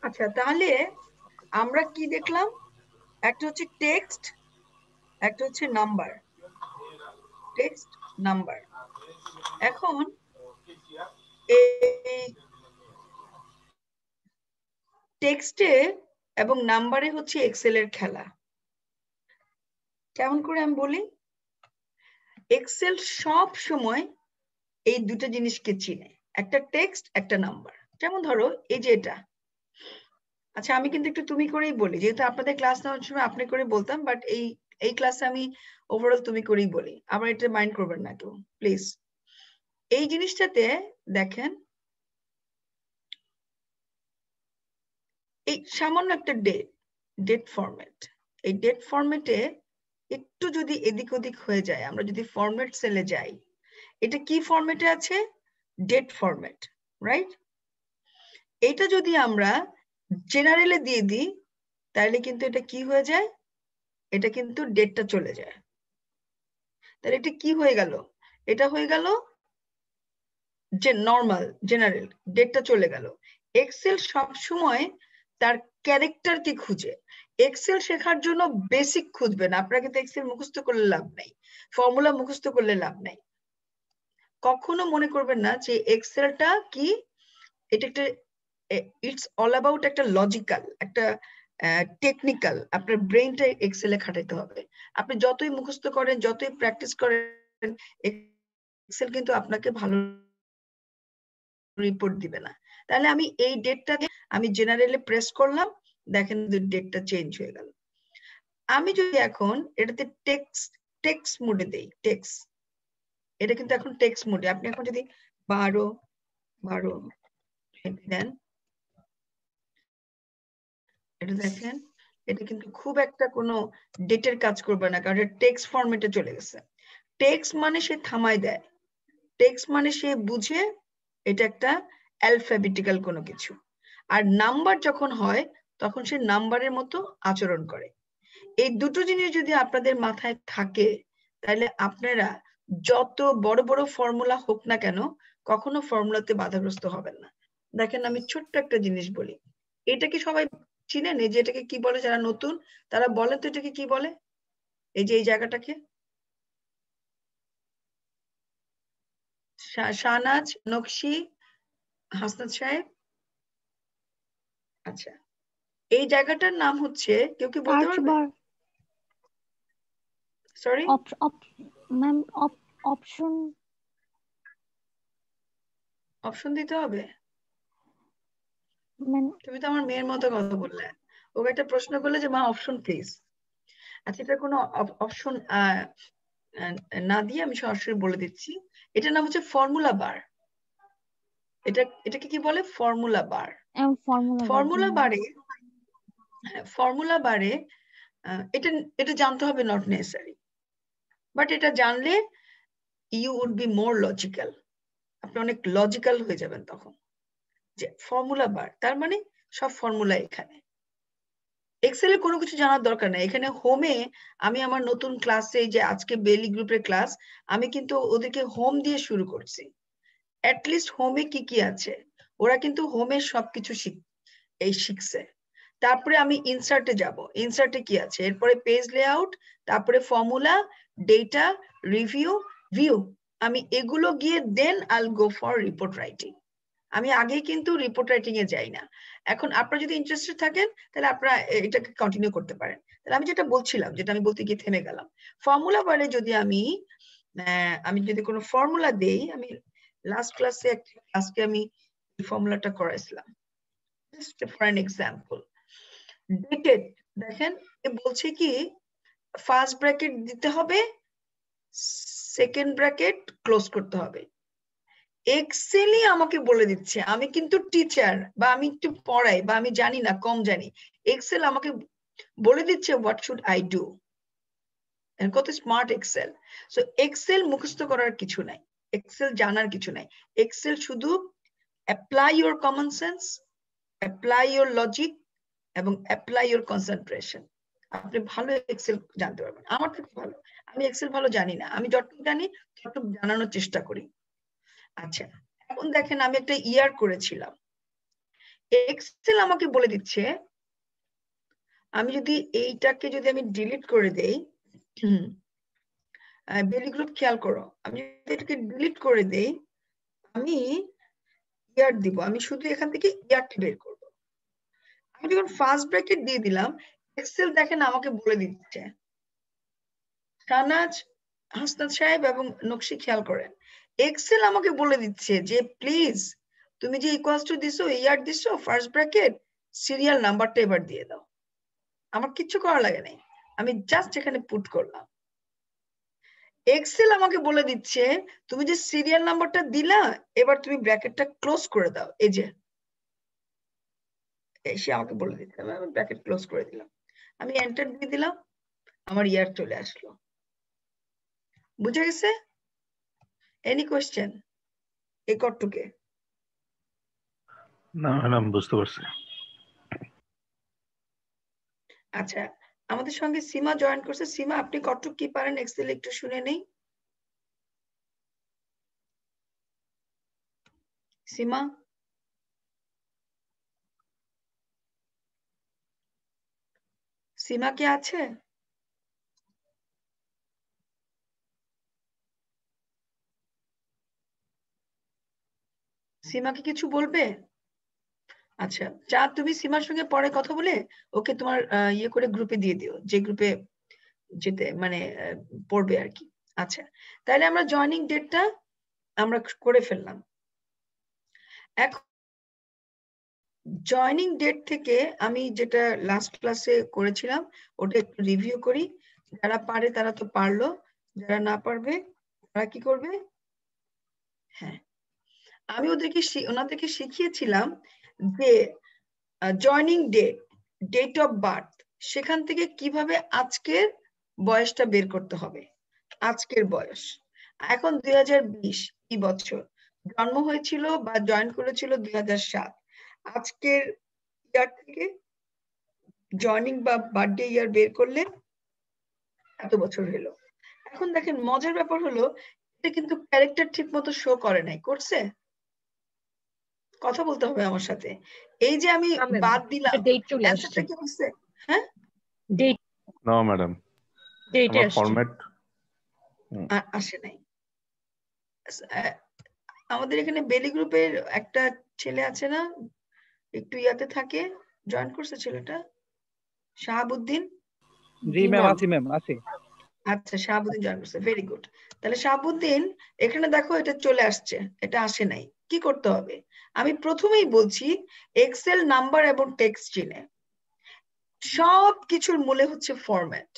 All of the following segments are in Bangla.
আচ্ছা, তাহলে আমরা কি দেখলাম? একটা হচ্ছে টেক্সট, একটা হচ্ছে নাম্বার। Text, number. এখন এই টেক্সটে এবং নাম্বারে হচ্ছে এক্সেল এর খেলা। কেমন করে আমি বলি? এক্সেল সব সময় এই দুটো জিনিসকে চিনে, একটা টেক্সট, একটা নাম্বার। যেমন ধরো এই যে এটা। আচ্ছা, আমি কিন্তু একটু তুমি করেই বলি, যেহেতু আপনাদের ক্লাস নেওয়ার সময় আপনি করে বলতাম, বাট এই ক্লাসে আমি ওভারঅল তুমি করেই বলি। আবার এটা মাইন্ড করবেন না কেউ, প্লিজ। এই জিনিসটাতে দেখেন, এই সামান্য একটা ডেট ফরম্যাট। এই ডেট ফরম্যাটে একটু যদি এদিক ওদিক হয়ে যায়, আমরা যদি ফরম্যাট সেলে যাই, এটা কি ফরম্যাটে আছে? Date format, right? এটা যদি আমরা জেনারেলে দিয়ে দিই, তাহলে কিন্তু এটা কি হয়ে যায়? এটা কিন্তু ডেটটা চলে যায়। তাহলে এটা কি হয়ে গেল? এটা হয়ে গেল যে নর্মাল জেনারেল, ডেটটা চলে গেল। এক্সেল সবসময় তার ক্যারেক্টারকে খুঁজে। এক্সেল শেখার জন্য বেসিক খুঁজবেন। আপনারা কিন্তু এক্সেল মুখস্থ করলে লাভ নাই, ফর্মুলা মুখস্থ করলে লাভ নাই। কখনো মনে করবেন না যে এক্সেলটা কি, এটা একটা, ইটস অল অ্যাবাউট একটা লজিক্যাল, একটা টেকনিক্যাল। আপনার ব্রেনটা এক্সেলে খাটাইতে হবে। আপনি যতই মুখস্থ করেন, যতই প্র্যাকটিস করেন, এক্সেল কিন্তু আপনাকে ভালো রিপোর্ট দিবে না। তাহলে আমি এই ডেটটাকে আমি জেনারেলে প্রেস করলাম, দেখেন ডেটটা চেঞ্জ হয়ে গেল। আমি যদি এখন এটাতে টেক্সট মোডে দেই, টেক্সট, এটা কিন্তু এখন টেক্সট মোডে। আপনি এখন যদি 12 দেন, এটা দেখেন, এটা কিন্তু খুব একটা কোনো ডেটের কাজ করবে না, কারণ এটা টেক্সট ফরম্যাটে চলে গেছে। টেক্সট মানে সে থামাই দেয়, টেক্সট মানে সে বুঝে এটা একটা অ্যালফাবেটিক্যাল কোনো কিছু। আর নাম্বার যখন হয়, তখন সে নাম্বারের মতো আচরণ করে। এই দুটো জিনিস যদি আপনাদের মাথায় থাকে, তাহলে আপনারা যত বড় বড় ফর্মুলা হোক না কেন, কখনো ফর্মুলাতে বাধাগ্রস্ত হবেন না। দেখেন, আমি ছোট্ট একটা জিনিস বলি। এটা কি সবাই চিনেন? এই যে এটাকে কি বলে? যারা নতুন তারা বলেন তো এটাকে কি বলে? এই যে এই জায়গাটাকে, শাহনাজ, নকশি, হাসনাত সাহেব। আচ্ছা, এই জায়গাটার নাম হচ্ছে, কেউ কি বলতে সার্চ পারবে? বার। Sorry, ma'am, option. অপশন দিতে হবে? ম্যাম, তুমি তো আমার মেয়ের মতো কথা বললে। ওকে একটা প্রশ্ন করলে যে মা অপশন প্লিজ। আচ্ছা, এটা কোনো অপশন না দিয়ে আমি সরাসরি বলে দিচ্ছি, এটার নাম হচ্ছে ফর্মুলা বার। এটাকে কি বলে? ফর্মুলা বার। ফর্মুলা বার, জি ফর্মুলা ম্যাম। বারে, ফর্মুলা বারে এটা এটা জানতে হবে নট নেসেসারি, বাট এটা জানলে you would be more logical. আপনি অনেক লজিক্যাল হয়ে যাবেন তখন। যে ফর্মুলা বার তার মানে সব ফর্মুলা এখানে। এক্সেলে কোনো কিছু জানার দরকার নাই। এখানে হোমে আমি আমার নতুন ক্লাসে, যে আজকে বেলি গ্রুপের ক্লাস, আমি কিন্তু ওদেরকে হোম দিয়ে শুরু করছি। অ্যাটলিস্ট হোমে কি কি আছে, ওরা কিন্তু হোমে সবকিছু শিখছে। তারপরে আমি ইনসার্টে যাব, ইনসার্টে কি আছে, এরপরে পেজ লেআউট, তারপরে ফর্মুলা, ডেটা, রিভিউ, ভিউ। আমি এগুলো গিয়ে দেন আইল গো ফর রিপোর্ট রাইটিং। আমি আগেই কিন্তু রিপোর্ট রাইটিং এ যাই না। এখন আপনারা যদি ইন্টারেস্টেড থাকেন, তাহলে আপনারা এটাকে কন্টিনিউ করতে পারেন। তাহলে আমি যেটা বলছিলাম, যেটা আমি বলতে গিয়ে থেমে গেলাম, ফর্মুলা বারে যদি আমি যদি কোনো ফর্মুলা দেই, আমি লাস্ট ক্লাসে আজকে আমি ফর্মুলাটা করাইছিলাম, just for an example. Dated, দেখেন এ বলছে কি, ফার্স্ট ব্র্যাকেট দিতে হবে, সেকেন্ড ব্র্যাকেট ক্লোজ করতে হবে। এক্সেলই আমাকে বলে দিচ্ছে, আমি কিন্তু টিচার, বা আমি একটু পড়াই, বা আমি জানি না, কম জানি, এক্সেল আমাকে বলে দিচ্ছে হোয়াট শুড আই ডু। কত স্মার্ট এক্সেল! সো এক্সেল মুখস্থ করার কিছু নাই, এক্সেল জানার কিছু নাই। এক্সেল শুধু apply your common sense, apply your logic, এবং অ্যাপ্লাই ইউর কনসেন্ট্রেশন। আপনি ভালো এক্সেল জানতে পারবেন, আমার থেকে ভালো। আমি এক্সেল ভালো জানি না, আমি যতটুকু জানি ততটুকু জানানোর চেষ্টা করি। আচ্ছা, এখন দেখেন, আমি একটা ইয়ার করেছিলাম। এক্সেল আমাকে বলে দিচ্ছে আমি যদি এইটাকে যদি আমি ডিলিট করে দেই, বেলি গ্রুপ খেয়াল করো, আমি যদি এটাকে ডিলিট করে দেই, আমি ইয়ার দিব, আমি শুধু এখান থেকে ইয়ারটা বের করব। আমি যখন ফার্স্ট ব্র্যাকেট দিয়ে দিলাম, এক্সেল দেখেন আমাকে বলে দিচ্ছে, শাহনাজ, হাসনাত সাহেব এবং নকশি খেয়াল করেন, এক্সেল আমাকে বলে দিচ্ছে যে প্লিজ তুমি যে ইকুয়ালস টু দিছো, ইয়ার দিছো, ফার্স্ট ব্র্যাকেট, সিরিয়াল নাম্বারটা এবার দিয়ে দাও। আমার কিচ্ছু করা লাগে নাই, আমি জাস্ট এখানে পুট করলাম। এক্সেল আমাকে বলে দিচ্ছে তুমি যে সিরিয়াল নাম্বারটা দিলা, এবার তুমি ব্র্যাকেটটা ক্লোজ করে দাও। এই যে সে আমাকে বলে দিচ্ছে, আমি ব্র্যাকেট ক্লোজ করে দিলাম, আমি এন্টার দিয়ে দিলাম, আমার ইয়ার চলে আসলো। বুঝে গেছে? এনি কোয়েশ্চেন এই কটটুকে? না ম্যাডাম, বুঝতে পারছি। আচ্ছা, আমাদের সঙ্গে সীমা জয়েন করছে। সীমা, আপনি কতটুকু কি পারেন এক্সেল একটু শুনে নেই। সীমা, সীমা কে আছে? সীমাকে কিছু বলবে? আচ্ছা, যা তুমি সীমার সঙ্গে পরে কথা বলে ওকে তোমার ইয়ে করে গ্রুপে দিয়ে দিও, যে গ্রুপে যেতে মানে পড়বে আর কি। আচ্ছা, তাহলে আমরা জয়েনিং ডেটটা আমরা করে ফেললাম। এখন জয়েনিং ডেট থেকে আমি যেটা লাস্ট ক্লাসে করেছিলাম ওটা একটু রিভিউ করি। যারা পারে তারা তো পারলো, যারা না পারবে তারা কি করবে? হ্যাঁ, আমি ওনাদেরকে শিখিয়েছিলাম যে joining date, date of birth, সেখান থেকে কিভাবে আজকের বয়সটা বের করতে হবে। আজকের বয়স এখন 2020, কি বছর জন্ম হয়েছিল বা জয়েন করেছিল 2007, আজকের ইয়ার থেকে জয়েনিং বা বার্থডে ইয়ার বের করলে এত বছর হলো। এখন দেখেন মজার ব্যাপার হলো এটা কিন্তু ক্যারেক্টার ঠিক মতো শো করে নাই, করছে? কথা বলতে হবে আমার সাথে। এই যে আমি বাদ দিলাম, ডেট চলে আসছে। অ্যান্সারটা কি হচ্ছে? হ্যাঁ, ডেট, না ম্যাডাম, ডেট আমার আসছে, ফরম্যাট আসে নাই। আমাদের এখানে বেলি গ্রুপের একটা ছেলে আছে না, একটু ইয়াতে থাকে, জয়েন করছে ছেলেটা, শাহাবুদ্দিন। জি ম্যাম, আছি ম্যাম, আছি। আচ্ছা, শাহাবুদ্দিন জয়েন করছে, ভেরি গুড। তাহলে শাহাবুদ্দিন এখানে দেখো এটা চলে আসছে, এটা আসে নাই। কি করতে হবে? আমি প্রথমেই বলছি এক্সেল নাম্বার এবং টেক্সট চিনে সব কিছুর মূলে হচ্ছে ফরম্যাট।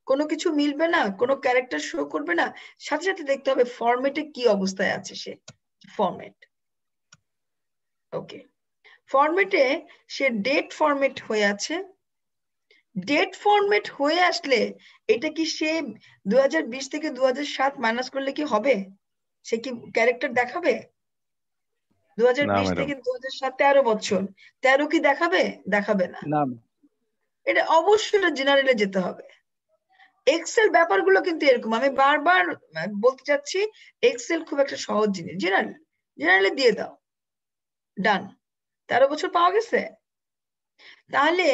কোনো কিছু মিলবে না, কোনো ক্যারেক্টার শো করবে না, সাথে সাথে দেখতে হবে ফরম্যাটে কি অবস্থায় আছে সে। ফরম্যাট, ওকে, ফরম্যাটে সে ডেট ফরম্যাট হয়ে আছে। ডেট ফরম্যাট হয়ে আসলে এটা কি সে 2020 থেকে 2007 মাইনাস করলে কি হবে? সে কি ক্যারেক্টার দেখাবে? 2020 থেকে 2007 13 বছর, 13 কি দেখাবে? দেখাবে না। না, এটা অবশ্যই জেনারেলে যেতে হবে। এক্সেল ব্যাপারগুলো কিন্তু এরকম, আমি বারবার বলতে চাচ্ছি, এক্সেল খুব একটা সহজ জিনিস। জেনারেলে দিয়ে দাও, ডান। 13 বছর পাওয়া গেছে। তাহলে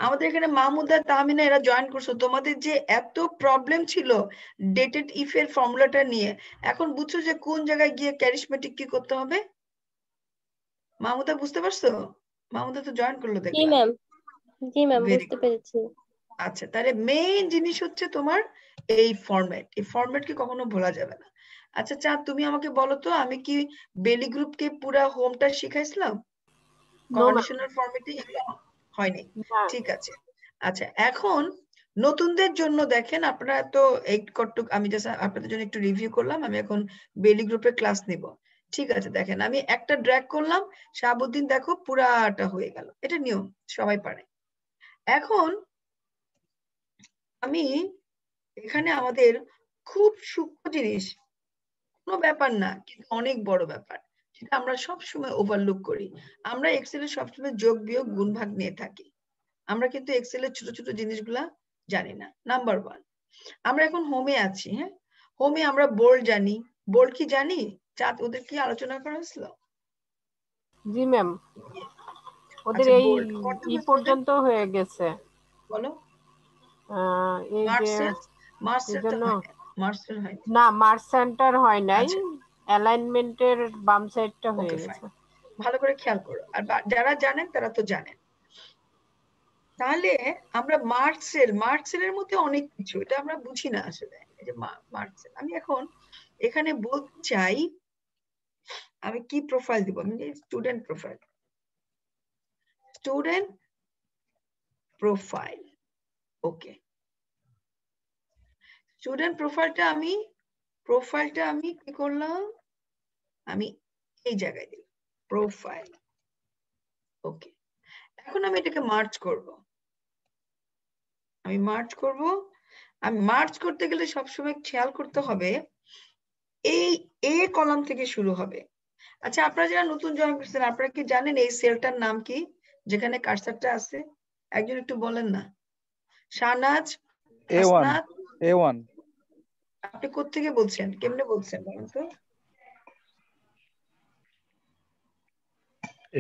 আমাদের এখানে মাহমুদা, তাহমিনা এরা জয়েন করছো, তোমাদের যে এত প্রবলেম ছিল ডেটেড ইফ এর ফর্মুলাটা নিয়ে, এখন বুঝছো যে কোন জায়গায় গিয়ে ক্যারিসমেটিক কি করতে হবে? মাহমুদা বুঝতে পারছো? মাহমুদা তো জয়েন করলো জি দেখলাম। ম্যাম, জি ম্যাম, Very বুঝতে good. পেরেছি। আচ্ছা, তাহলে মেইন জিনিস হচ্ছে তোমার এই ফরম্যাট। এই ফরম্যাটকে কখনো ভোলা যাবে না। আচ্ছা চাঁদ, তুমি আমাকে বলো তো, আমি কি বেলি গ্রুপকে পুরা হোমটা শিখাইছিলাম? কন্ডিশনাল ফরম্যাটে হয়নি? ঠিক আছে। আচ্ছা, এখন নতুনদের জন্য দেখেন, আপনারা তো এই কটুক আমি জাস্ট আপনাদের জন্য একটু রিভিউ করলাম। আমি এখন বেলি গ্রুপের ক্লাস নিব। ঠিক আছে, দেখেন আমি একটা ড্র্যাগ করলাম, শাহাবুদ্দিন দেখো পুরাটা হয়ে গেল। এটা নিয়ম, সবাই পারে। এখন আমি এখানে আমাদের খুব সূক্ষ্ম জিনিস, কোনো ব্যাপার না কিন্তু অনেক বড় ব্যাপার, যেটা আমরা সবসময় ওভারলুক করি। আমরা এক্সেলে সবসময় যোগ বিয়োগ গুণ ভাগ নিয়ে থাকি, আমরা কিন্তু এক্সেলের ছোট ছোট জিনিসগুলা জানি না। নাম্বার 1, আমরা এখন হোমে আছি। হ্যাঁ, হোমে আমরা বোল্ড জানি। বোল্ড কি জানি? চাঁদ, ওদের কি আলোচনা করা হয়েছিল? জি ম্যাম। ওদের আচ্ছা এই বোল্ড কত ই পর্যন্ত হয়ে গেছে, বলো এই যে মার্চের তো জন্য হয় মার্চের হয় না, মার্চ সেন্টার হয় নাই, আচ্ছা অ্যালাইনমেন্টের বাম সাইডটা হয়ে ওকে গেছে। ফাইন, ভালো করে খেয়াল করো, আর যারা জানেন তারা তো জানেন। তাহলে আমরা মার্কসেলের মধ্যে অনেক কিছু, এটা আমরা বুঝি না আসলে। এই যে মার্কসেল, আমি এখন এখানে বলতে চাই আমি কি প্রোফাইল দিব, আমি স্টুডেন্ট প্রোফাইল, ওকে। স্টুডেন্ট প্রোফাইলটা আমি কি করলাম, আমি এই জায়গায় দিলাম প্রোফাইল, ওকে। এখন আমি এটাকে মার্জ করব, আমি মার্জ করতে গেলে সবসময় খেয়াল করতে হবে এই এ কলাম থেকে শুরু হবে। আচ্ছা আপনারা যারা নতুন জয়েন করছেন আপনারা কি জানেন এই সেলটার নাম কি, যেখানে কার্সারটা আছে? একজন একটু বলেন না। শাহনাজ, হাসনাত, A1 আপনি কোত্থেকে বলছেন, কেমনে বলছেন বলেন তো?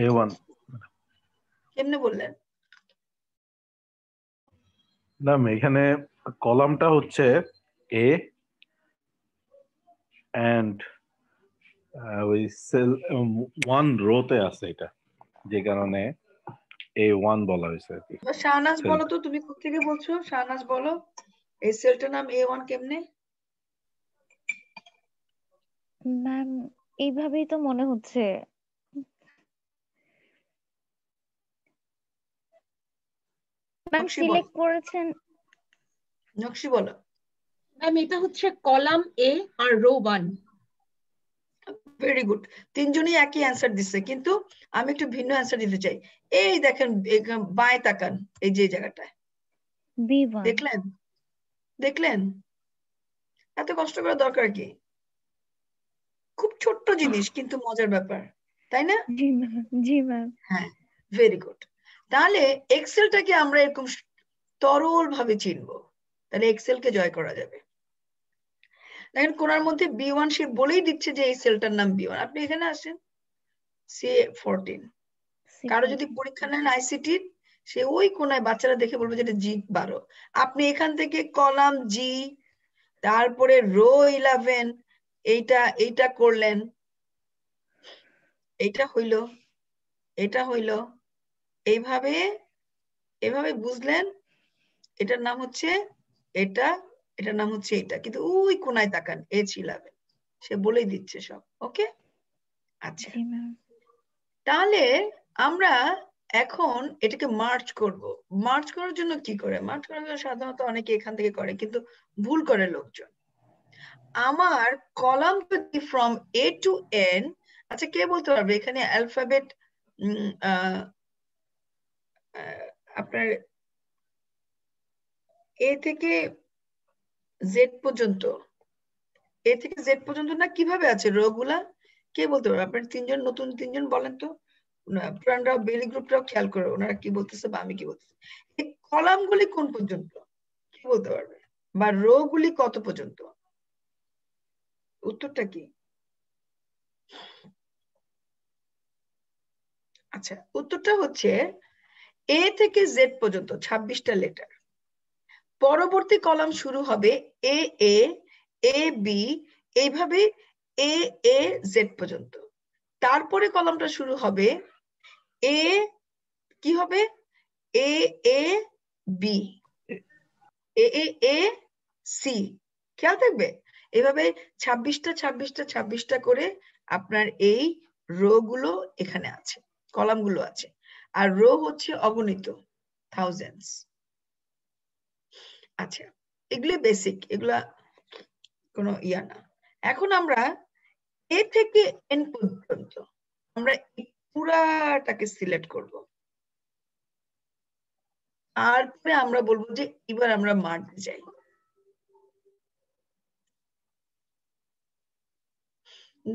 A1 কেমনে বললেন? না এখানে কলামটা হচ্ছে A and ওই সেল 1 রোতে আছে, এটা যে কারণে A1 বলা হয়েছে আর কি। শাহনাজ বলো তো, তুমি কোত্থেকে বলছো? শাহনাজ বলো এই সেলটার নাম A1 কেমনে? ম্যাম এইভাবেই তো মনে হচ্ছে। ম্যাম নকশি সিলেক্ট বলো, করেছেন। নকশি বলো। ম্যাম এটা হচ্ছে কলাম এ আর রো 1। ভেরি গুড, তিনজনই একই অ্যান্সার দিচ্ছে, কিন্তু আমি একটু ভিন্ন অ্যান্সার দিতে চাই। এই দেখেন বাঁয়ে তাকান, এই যে জায়গাটায় B1। দেখলেন? এত কষ্ট করার দরকার কি? খুব ছোট্ট জিনিস কিন্তু মজার ব্যাপার, তাই না? জি ম্যাম। হ্যাঁ, ভেরি গুড। তাহলে এক্সেলটাকে আমরা এরকম তরল ভাবে চিনবো, তাহলে এক্সেলকে জয় করা যাবে। দেখেন কোনার মধ্যে B1 সে বলেই দিচ্ছে যে এই সেলটার নাম B1। আপনি এখানে আসেন C14, কারো যদি পরীক্ষা নেন আইসিটির, সে ওই কোনায় বাচ্চারা দেখে বলবে যে এটা G12। আপনি এখান থেকে কলাম G, তারপরে রো 11, এইটা করলেন, এটা হইল এইভাবে বুঝলেন এটার নাম হচ্ছে এটার নাম হচ্ছে এটা, কিন্তু ওই কোনায় তাকান H11, সে বলেই দিচ্ছে সব। ওকে, আচ্ছা তাহলে আমরা এখন এটাকে মার্চ করব। মার্চ করার জন্য কি করে? মার্চ করার জন্য সাধারণত অনেকে এখান থেকে করে, কিন্তু ভুল করে লোকজন। আমার কলাম যদি ফ্রম A to N, আচ্ছা কে বলতে পারবে এখানে অ্যালফাবেট আপনার A থেকে Z পর্যন্ত, না কিভাবে আছে রো গুলা? কে বলতে পারবে? আপনার নতুন তিনজন বলেন তো, পুরানরাও বেলি গ্রুপটাও খেয়াল করে ওনারা কি বলতেছে বা আমি কি বলতেছি। এই কলাম গুলি কোন পর্যন্ত কি বলতে পারবে, বা রো গুলি কত পর্যন্ত? উত্তরটা কি? আচ্ছা উত্তরটা হচ্ছে A থেকে Z পর্যন্ত 26টা লেটার। পরবর্তী কলাম শুরু হবে A A A B, এইভাবে A A Z পর্যন্ত। তারপরে কলামটা শুরু হবে A, কি হবে A A B, A A A C, খেয়াল থাকবে এভাবে 26টা করে আপনার এই রো গুলো এখানে আছে, কলাম গুলো আছে, আর রো হচ্ছে অগণিত, থাউজেন্ডস। আচ্ছা এগুলো বেসিক, এগুলা কোনো ইয়া না। এখন আমরা A থেকে N পর্যন্ত আমরা পুরাটাকে সিলেক্ট করব, আর পরে আমরা বলবো যে এবার আমরা মার্জে যাই।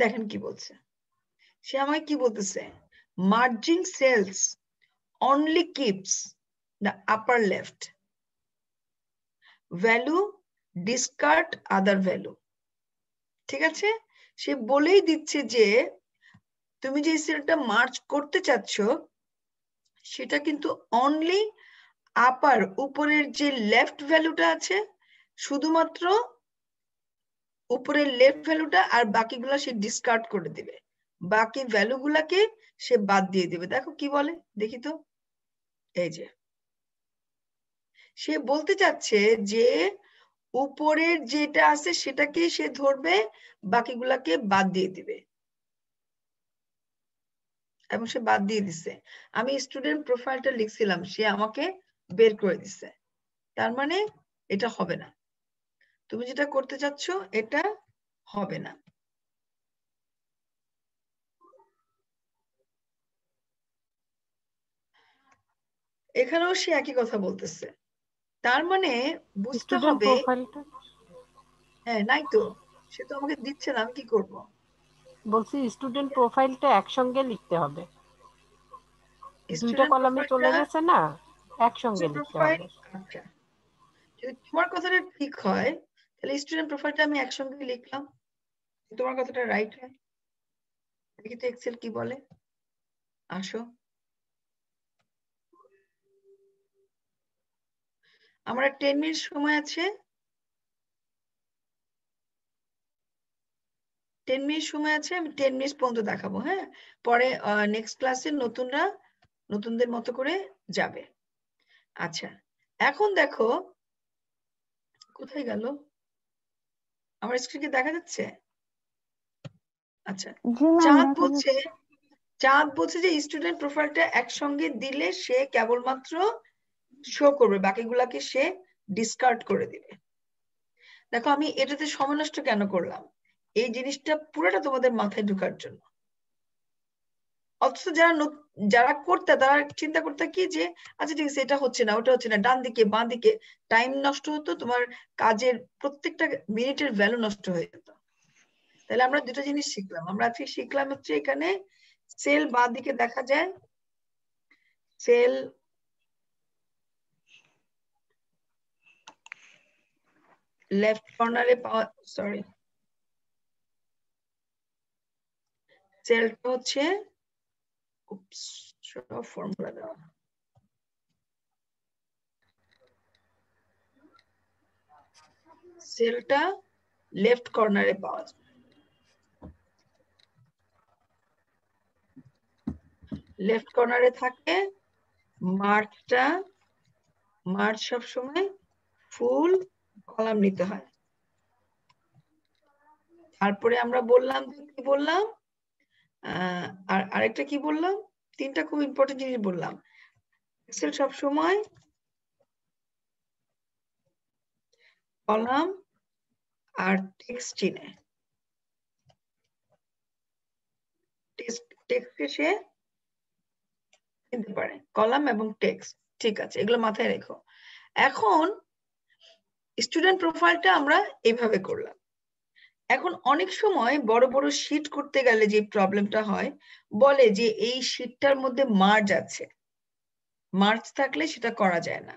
দেখেন কি বলছে সে, আমায় কি বলতেছে, merging cells only keeps the upper left value, discard other value। ঠিক আছে, সে বলেই দিচ্ছে যে তুমি যে সেলটা মার্জ করতে চাচ্ছ সেটা কিন্তু অনলি আপার উপরের যে লেফট ভ্যালুটা আছে শুধুমাত্র উপরের লেফট ভ্যালুটা, আর বাকিগুলা সে ডিসকার্ড করে দিবে, বাকি ভ্যালুগুলাকে সে বাদ দিয়ে দিবে। দেখো কি বলে দেখি তো, এই যে সে বলতে চাচ্ছে যে উপরের যেটা আছে সেটাকে সে ধরবে, বাকিগুলাকে বাদ দিয়ে দিবে, এবং সে বাদ দিয়ে দিছে। আমি স্টুডেন্ট প্রোফাইলটা লিখছিলাম, সে আমাকে বের করে দিছে। তার মানে এটা হবে না, তুমি যেটা করতে চাচ্ছ এটা হবে না। এখানেও সে একই কথা বলতেছে, তার মানে বুঝতে স্টুডেন্ট হবে। প্রোফাইলটা হ্যাঁ, নাই তো, সে তো আমাকে দিচ্ছে না, আমি কি করব? বলছি স্টুডেন্ট প্রোফাইলটা একসঙ্গে লিখতে হবে, দুইটা স্টুডেন্ট কলামে চলে প্রোফাইলটা গেছে না, একসঙ্গে লিখতে প্রোফাইল, হবে। আচ্ছা যদি তোমার কথাটা ঠিক হয় তাহলে স্টুডেন্ট প্রোফাইলটা আমি একসঙ্গে লিখলাম, তোমার কথাটা রাইট হয়। দেখি তো এক্সেল কি বলে, আসো। আমার 10 মিনিট সময় আছে, 10 মিনিট সময় আছে, আমি 10 মিনিট পর্যন্ত দেখাবো। হ্যাঁ, পরে নেক্সট ক্লাসে নতুনদের মতো করে যাবে। আচ্ছা, এখন দেখো কোথায় গেল, আমার স্ক্রিনে দেখা যাচ্ছে? আচ্ছা, জি ম্যাম, চাঁদ দেখা বলছে, যাচ্ছে। যে স্টুডেন্ট প্রোফাইলটা একসঙ্গে দিলে সে কেবলমাত্র শো করবে, বাকিগুলাকে সে ডিসকার্ড করে দিবে। দেখো আমি এটাতে সময় নষ্ট কেন করলাম, এই জিনিসটা পুরোটা তোমাদের মাথায় ঢোকার জন্য। অথচ যারা করতে, তারা চিন্তা করতে কি যে আচ্ছা ঠিক আছে, এটা হচ্ছে না, ওটা হচ্ছে না, ডান দিকে বাঁ দিকে টাইম নষ্ট হতো, তোমার কাজের প্রত্যেকটা মিনিটের ভ্যালু নষ্ট হয়ে যেত। তাহলে আমরা দুটো জিনিস শিখলাম, আমরা আজকে শিখলাম হচ্ছে এখানে সেল বাঁ দিকে দেখা যায়, সেল লেফট কর্নারে পাওয়া, সরি সেলটা হচ্ছে ফর্মুলা দেওয়া, সেলটা লেফট কর্নারে পাওয়া যায়। লেফট কর্নারে থাকে মার্চ সবসময় ফুল কলাম নিতে হয়। তারপরে আমরা বললাম কি বললাম, আর আরেকটা কি বললাম, তিনটা খুব ইম্পর্টেন্ট জিনিস বললাম। এক্সেল সবসময় কলাম আর টেক্সট চিনে, টেক্সটকে সে চিনতে পারে, কলাম এবং টেক্সট। ঠিক আছে, এগুলো মাথায় রেখো। এখন স্টুডেন্ট প্রোফাইলটা আমরা এইভাবে করলাম। এখন অনেক সময় বড় বড় শীট করতে গেলে যে প্রবলেমটা হয়, বলে যে এই শীটটার মধ্যে মার্জ আছে, মার্জ থাকলে সেটা করা যায় না।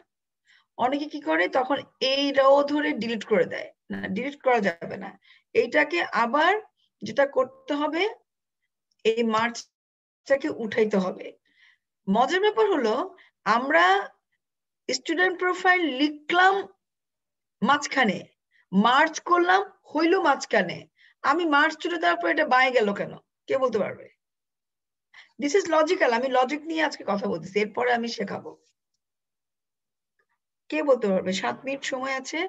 অনেকে কি করে, তখন এই রো ধরে ডিলিট করে দেয়, না ডিলিট করা যাবে না, এইটাকে আবার যেটা করতে হবে, এই মার্জটাকে উঠাইতে হবে। মজার ব্যাপার হলো, আমরা স্টুডেন্ট প্রোফাইল লিখলাম মাঝখানে, মার্চ করলাম হইলো মাঝখানে, আমি মার্চ তুলে দেওয়ার পর এটা বাঁয়ে গেল কেন, কে বলতে পারবে? দিস ইজ লজিক্যাল, আমি লজিক নিয়ে আজকে কথা বলতেছি, এরপরে আমি শেখাবো। কে বলতে পারবে? 7 মিনিট সময় আছে,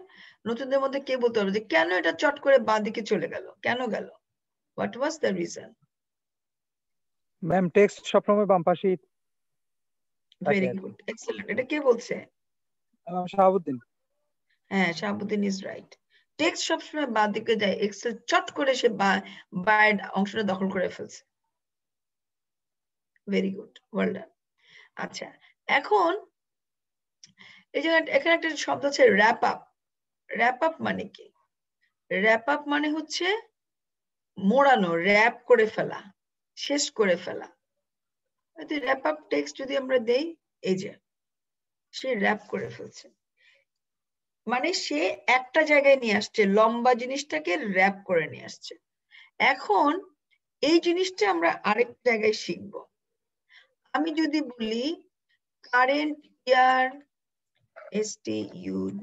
নতুনদের মধ্যে কে বলতে পারবে যে কেন এটা চট করে বাঁ দিকে চলে গেল, কেন গেল? What was the reason? Ma'am text সবসময় বাম পাশেই ভেরি থাকে। Good, excellent. এটা কে বলছে? শাহাবুদ্দিন। হ্যাঁ, শাহাবুদ্দিন ইজ রাইট। টেক্সট সবসময় বাঁ দিকে যায়, এক্সেল চট করে সে বায়ের অংশটা দখল করে ফেলছে। Very good, well done. আচ্ছা, এখন এই যে এখানে একটা শব্দ আছে র্যাপ আপ। র্যাপ আপ মানে কি? র্যাপ আপ মানে হচ্ছে মোড়ানো, র্যাপ করে ফেলা, শেষ করে ফেলা। র্যাপ আপ টেক্সট যদি আমরা দেই, এই যে সে র্যাপ করে ফেলছে, মানে সে একটা জায়গায় নিয়ে আসছে, লম্বা জিনিসটাকে র্যাপ করে নিয়ে আসছে। এখন এই জিনিসটা আমরা আরেক জায়গায় শিখবো। আমি যদি বলি current year STUD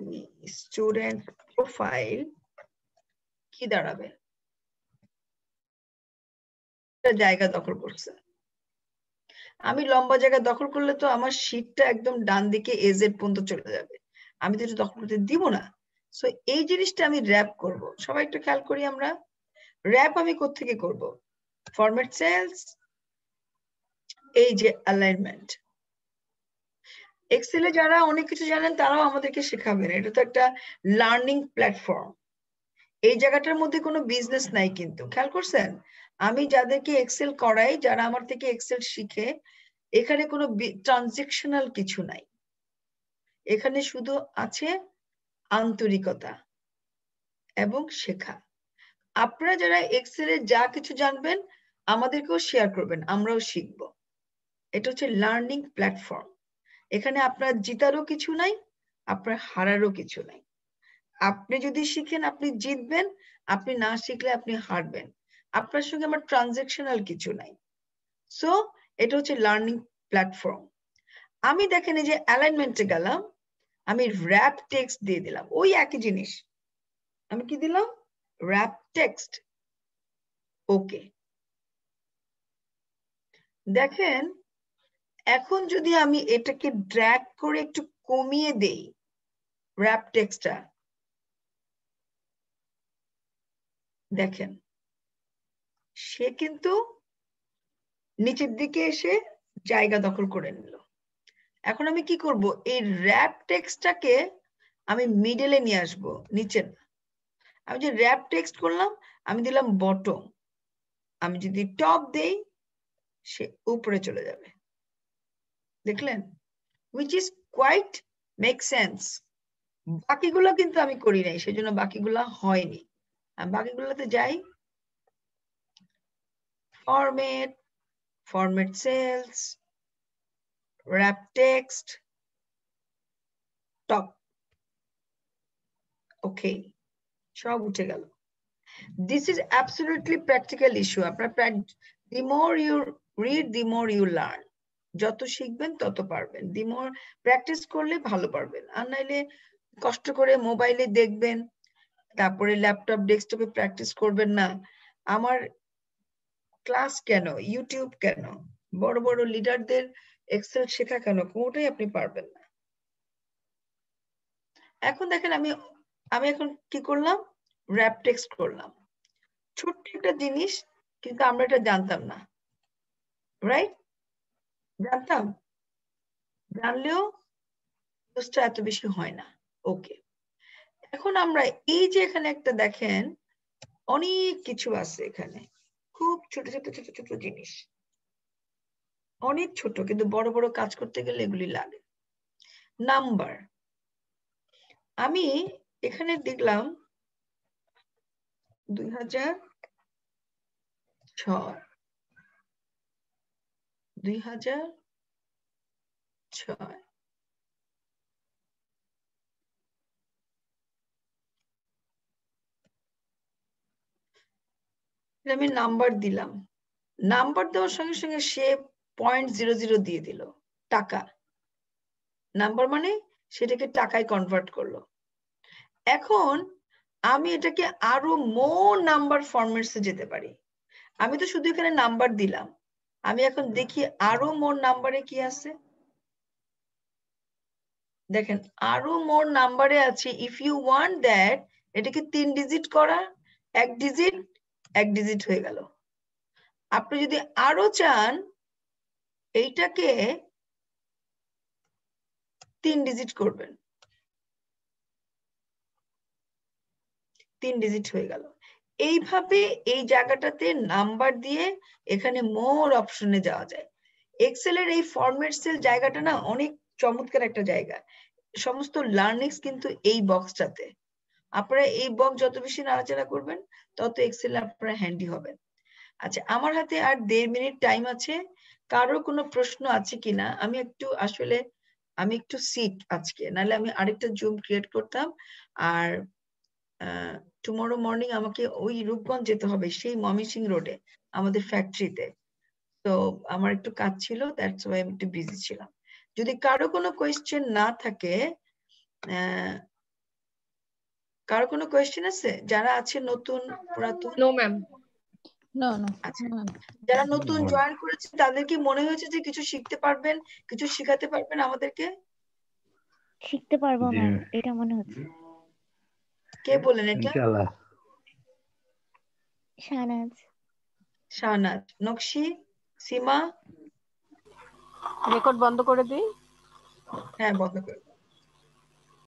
student profile কি দাঁড়াবে? জায়গা দখল করছে। আমি লম্বা জায়গা দখল করলে তো আমার শীটটা একদম ডান দিকে এজেড পর্যন্ত চলে যাবে, আমি তো এটা দখল করতে দিব না। সো এই জিনিসটা আমি র্যাপ করব। সবাই একটু খেয়াল করি, আমরা র্যাপ আমি কোত্থেকে করব? ফরম্যাট সেলস, এই যে অ্যালাইনমেন্ট। এক্সেলে যারা অনেক কিছু জানেন তারাও আমাদেরকে শেখাবেন, এটা তো একটা লার্নিং প্ল্যাটফর্ম। এই জায়গাটার মধ্যে কোনো বিজনেস নাই, কিন্তু খেয়াল করছেন আমি যাদেরকে এক্সেল করাই, যারা আমার থেকে এক্সেল শিখে, এখানে কোনো ট্রানজেকশনাল কিছু নাই, এখানে শুধু আছে আন্তরিকতা এবং শেখা। আপনারা যারা এক্সেলে যা কিছু জানবেন আমাদেরকেও শেয়ার করবেন, আমরাও শিখব। এটা হচ্ছে লার্নিং প্ল্যাটফর্ম। এখানে আপনার জিতারও কিছু নাই, আপনার হারারও কিছু নাই। আপনি যদি শিখেন আপনি জিতবেন, আপনি না শিখলে আপনি হারবেন। আপনার সঙ্গে আমার ট্রানজেকশনাল কিছু নাই। সো এটা হচ্ছে লার্নিং প্ল্যাটফর্ম। আমি দেখেন এই যে অ্যালাইনমেন্টে গেলাম, আমি র্যাপ টেক্সট দিয়ে দিলাম, ওই একই জিনিস। আমি কি দিলাম? Rap text. ওকে, দেখেন এখন যদি আমি এটাকে ড্র্যাগ করে একটু কমিয়ে দেই র্যাপ টেক্সটটা, দেখেন সে কিন্তু নিচের দিকে এসে জায়গা দখল করে নিল। এখন আমি কি করব? এই র্যাপ টেক্সটটাকে আমি মিডলে নিয়ে আসব, নিচে না। আমি যে র্যাপ টেক্সট করলাম, আমি দিলাম বটম, আমি যদি টপ দেই সে উপরে চলে যাবে। দেখলেন? which is quite make sense. বাকিগুলো কিন্তু আমি করি নাই, সেজন্য বাকিগুলা হয়নি। আমি বাকিগুলোতে যাই, format cells, wrap text, top. Okay, সব উঠে গেল। This is absolutely practical issue. আপনার the more you read, the more you learn. যত শিখবেন তত পারবেন, the more practice করলে ভালো পারবেন। আর নাইলে কষ্ট করে মোবাইলে দেখবেন, তারপরে ল্যাপটপ ডেস্কটপে প্র্যাকটিস করবেন না। আমার ক্লাস কেন, ইউটিউব কেন, বড় বড় লিডারদের এক্সেল শেখা কেন, কোনোটাই আপনি পারবেন না। এখন দেখেন আমি এখন কি করলাম? র্যাপ টেক্সট করলাম। ছোট্ট একটা জিনিস, কিন্তু আমরা এটা জানতাম না, রাইট? জানতাম, জানলেও ইউজটা এত বেশি হয় না। ওকে, এখন আমরা এই যে এখানে একটা দেখেন অনেক কিছু আছে, এখানে খুব ছোট ছোট ছোট ছোট জিনিস, অনেক ছোট, কিন্তু বড় বড় কাজ করতে গেলে এগুলি লাগে। নাম্বার, আমি এখানে দেখলাম 2006, 2006 আমি নাম্বার দিলাম। নাম্বার দেওয়ার সঙ্গে সঙ্গে সে 0.00 দিয়ে দিল টাকা। নাম্বার মানে সেটাকে টাকায় কনভার্ট করলো। এখন আমি এটাকে আরো মোর নাম্বার ফরম্যাটসে যেতে পারি। আমি তো শুধু এখানে নাম্বার দিলাম, আমি এখন দেখি আরো মোর নাম্বারে কি আছে। দেখেন আরো মোর নাম্বারে আছে, ইফ ইউ ওয়ান্ট দ্যাট, এটাকে 3 ডিজিট করা, 1 ডিজিট হয়ে গেল। আপনি যদি আরো চান এইটাকে 3 ডিজিট করবেন, 3 ডিজিট হয়ে গেল। এইভাবে এই জায়গাটাতে নাম্বার দিয়ে এখানে মোর অপশনে যাওয়া যায়। এক্সেলের এই ফরম্যাট সেল জায়গাটা না অনেক চমৎকার একটা জায়গা। সমস্ত লার্নিংস কিন্তু এই বক্সটাতে। আপনারা এই বক্স যত বেশি নাড়াচাড়া করবেন তত এক্সেলে আপনারা হ্যান্ডি হবেন। আচ্ছা, আমার হাতে আর 1.5 মিনিট টাইম আছে। কারো কোনো প্রশ্ন আছে কিনা? আমি একটু সিক আজকে, নাহলে আমি আরেকটা জুম ক্রিয়েট করতাম। আর টুমরো মর্নিং আমাকে ওই রূপগঞ্জ যেতে হবে, সেই ময়মনসিংহ রোডে আমাদের ফ্যাক্টরিতে। তো আমার একটু কাজ ছিল, দ্যাটস ওয়াই আমি একটু বিজি ছিলাম। যদি কারো কোনো কোয়েশ্চেন না থাকে, কারো কোনো কোয়েশ্চেন আছে? যারা আছে নতুন পুরাতন? No ma'am. নো নো আচ্ছা, যারা নতুন No. জয়েন করেছে তাদের কি মনে হয়েছে যে কিছু শিখতে পারবেন, কিছু শেখাতে পারবেন আমাদেরকে? শিখতে পারবো জি ম্যাম, এটা মনে হচ্ছে। কে বলেন এটা? ইনশাআল্লাহ। শাহনাজ। শাহনাজ, নকশি, সীমা? রেকর্ড বন্ধ করে দিই। হ্যাঁ, বন্ধ করে দাও।